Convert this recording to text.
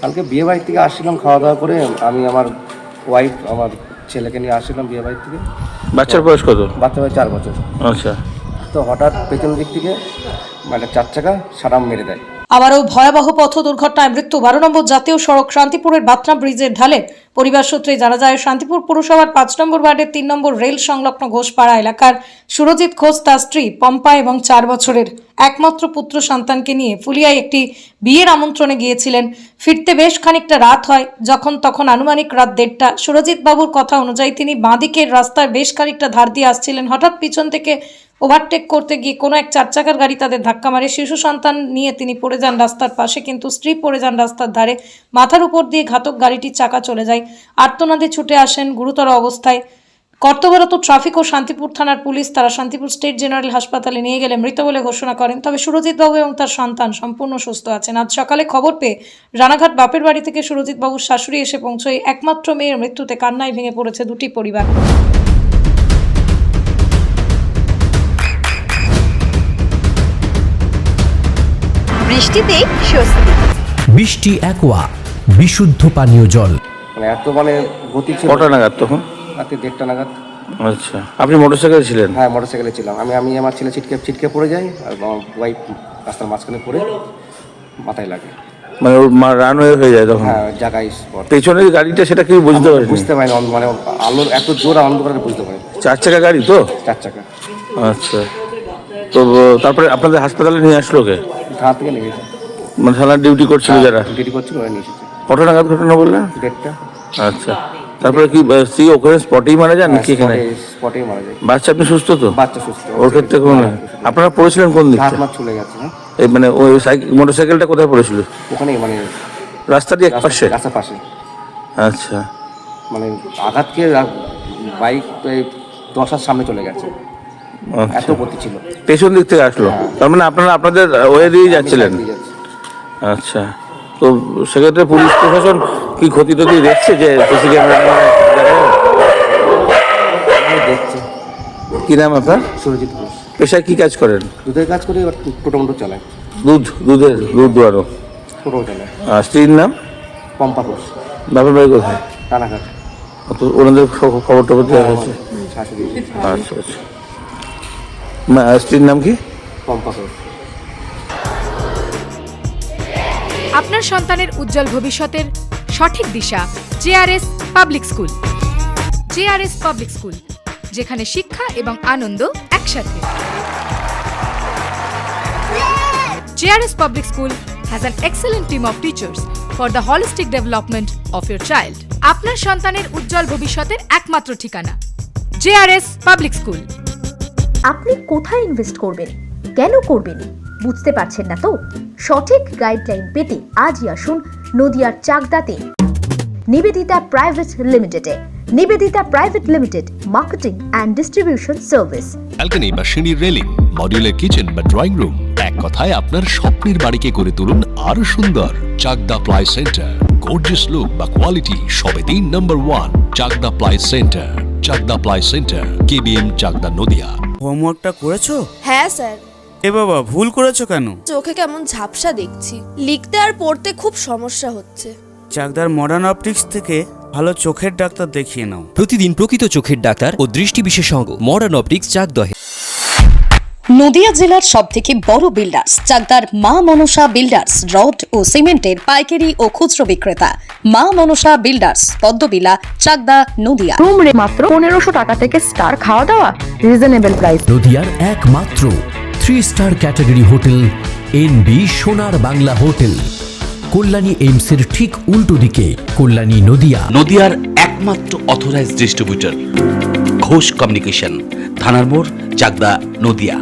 কালকে বিয়ে বাড়ি থেকে আসছিলাম, খাওয়া দাওয়া করে আমি আমার ওয়াইফ আমার ছেলেকে নিয়ে আসছিলাম বিয়ে বাড়ি থেকে। বাচ্চার বয়স কত? বাচ্চা বয়স 4 বছর। আচ্ছা। তো হঠাৎ পেছন দিক থেকে একটা 4 চাকা সারাম মেরে দেয়। আবারও ভয়াবহ পথ দুর্ঘটনায় মৃত্যু 12 নম্বর জাতীয় সড়ক শান্তিপুরের বাতনা ব্রিজের ঢালে। পরিবার সূত্রে জানা যায়, শান্তিপুর পুরসভার 5 নম্বর ওয়ার্ডের 3 নম্বর রেল সংলগ্ন ঘোষপাড়া এলাকার সুরজিৎ ঘোষ তার স্ত্রী পম্পা এবং 4 বছরের একমাত্র পুত্র সন্তানকে নিয়ে ফুলিয়ায় একটি বিয়ের আমন্ত্রণে গিয়েছিলেন। ফিরতে বেশ খানিকটা রাত হয়। যখন তখন আনুমানিক রাত 1:30। সুরজিৎ বাবুর কথা অনুযায়ী তিনি বাঁদিকের রাস্তায় বেশ খানিকটা ধার দিয়ে আসছিলেন। হঠাৎ পিছন থেকে ওভারটেক করতে গিয়ে কোনো এক 4 চাকার গাড়ি তাদের ধাক্কা মারে। শিশু সন্তান নিয়ে তিনি পড়ে যান রাস্তার পাশে, কিন্তু স্ত্রী পড়ে যান রাস্তার ধারে। মাথার উপর দিয়ে ঘাতক গাড়িটির চাকা চলে যায়। আর্তনাদে ছুটে আসেন গুরুতর অবস্থায় কর্তব্যরত ট্রাফিক ও শান্তিপুর থানার পুলিশ। তারা শান্তিপুর স্টেট জেনারেল হাসপাতালে নিয়ে গেলে মৃত বলে ঘোষণা করেন। তবে সুরজিৎ বাবু এবং তার সন্তান সম্পূর্ণ সুস্থ আছেন। আজ সকালে খবর পেয়ে রানাঘাট বাপের বাড়ি থেকে সুরজিৎ বাবুর শাশুড়ি এসে পৌঁছয়। একমাত্র মেয়ের মৃত্যুতে কান্নায় ভেঙে পড়েছে দুটি পরিবার। বৃষ্টিতেই স্বস্তি। বৃষ্টি অ্যাকোয়া বিশুদ্ধ পানীয় জল। মানে এত গতি ছিল। কটা নাগাদ তখন? রাতে 1:30 নাগাদ। আচ্ছা, আপনি মোটরসাইকেলে ছিলেন? হ্যাঁ, মোটরসাইকেলে ছিলাম। আমি আমার ছেলে ছিটকে পড়ে যাই আর আমার ওয়াইফ রাস্তার মাঝখানে পড়ে মাথায় লাগে। মানে ওর রানওয়ে হয়ে যায় তখন? হ্যাঁ, জায়গায় স্পট। পেছনের গাড়িটা সেটা কি বুঝতে পারেন? বুঝতে পারিনি, মানে আলোর এত জোর অন্ধকারে বুঝতে পারি। 4 চাকা গাড়ি তো? 4 চাকা। আচ্ছা, তো তারপরে আপনাদের হাসপাতালে নিয়ে আসলো কে? থানা থেকে নিয়ে গেছে। মানে থানার ডিউটি করছিল যারা? ডিউটি করছিল, ওরা নিয়ে এসেছে। কটা নাগাদ ঘটনা বললেন? 1:30। আচ্ছা, তারপরে কি ওখানে স্পটেই মারা যান নাকি এখানে? স্পটেই মারা যায়। বাচ্চা আপনি সুস্থ তো? বাচ্চা সুস্থ। ওর ক্ষেত্রে কোন আপনারা পড়েছিলেন কোন দিকে? হাত মাত চলে গেছে। হ্যাঁ, এই মানে ওই মোটরসাইকেলটা কোথায় পড়েছিল? ওখানেই মানে রাস্তাটি এক পাশে? রাস্তার পাশে। আচ্ছা, মানে আঘাত খেয়ে বাইক 10-এর সামনে চলে গেছে। এত গতি ছিল। পেছন দিক থেকে আসলো? তার মানে আপনারা আপনাদের ওয়ে দিয়ে যাচ্ছিলেন? দিয়ে যাচ্ছি। আচ্ছা, তো সেক্ষেত্রে পুলিশ প্রশাসন কি ক্ষতি টতি দেখছে যে সিসি ক্যামেরা দেখছে? কি নাম আপনার? সুরজিৎ ঘোষ। পেশায় কি কাজ করেন? দুধের কাজ করে, এবার টোটো চালায়। দুধ দোয়ানো। টোটো চালায়। আর স্ত্রীর নাম? পম্পা ঘোষ। বাপের বাড়ি কোথায়? রানাঘাট। তো ওনাদের খবর টবর দেওয়া হয়েছে? শাশুড়ি। আচ্ছা আচ্ছা, স্ত্রীর নাম কি? পম্পা ঘোষ। আপনার সন্তানের উজ্জ্বল ভবিষ্যতের সঠিক দিশা JRS public school. JRS public school, যেখানে শিক্ষা এবং আনন্দ একসাথে। JRS public school has an excellent team of teachers for the holistic development of your child. আপনার সন্তানের উজ্জ্বল ভবিষ্যতের একমাত্র ঠিকানা জেআরএস পাবলিক স্কুল। আপনি কোথায় ইনভেস্ট করবেন, কেন করবেন বুঝতে পারছেন না তো? সঠিক গাইডলাইন পেতে আজই আসুন নদিয়ার চাকদাতে নিবেদিতা প্রাইভেট লিমিটেডে। Nivedita private limited, marketing and distribution service. Balcony বা সিঁড়ির রেলিং, মডিউলার কিচেন বা ড্রয়িং রুম, এক কথায় আপনার স্বপ্নের বাড়িকে করে তুলুন আরো সুন্দর। Chakdah ply centre, gorgeous look বা কোয়ালিটি সবে 3 number 1 Chakdah ply centre. Chakdah ply centre, KBM, Chakdah, Nadia. হোমওয়ার্কটা করেছো? হ্যাঁ স্যার। এ বাবা, ভুল করেছো কেন? চোখে কেমন ঝাপসা দেখছি, লিখতে আর পড়তে খুব সমস্যা হচ্ছে। চাকদার মডার্ন অপটিক্স থেকে ভালো চোখের ডাক্তার দেখিয়ে নাও। প্রতিদিন প্রকৃত চোখের ডাক্তার ও দৃষ্টি বিশেষজ্ঞ মডার্ন অপটিক্স চাকদহে। নদিয়া জেলার সবথেকে বড় বিল্ডার্স চাকদার মা মনসা বিল্ডার্স, রড ও সিমেন্টের পাইকারি ও খুচরো বিক্রেতা। মা মনসা বিল্ডার্স, পদ্মবিলা, চাকদা, নদিয়া। রুম রে মাত্র 1500 টাকা থেকে স্টার, খাওয়া দাওয়া রিজনেবল প্রাইস। নদিয়ার একমাত্র 3 স্টার ক্যাটাগরি হোটেল এনবি সোনার বাংলা হোটেল, কল্যাণী এইমসের ঠিক উল্টো দিকে, কল্যাণী, নদিয়া। নদিয়ার একমাত্র অথরাইজড ডিস্ট্রিবিউটর ঘোষ কমিউনিকেশন, থানার মোড়, চাকদা, নদিয়া।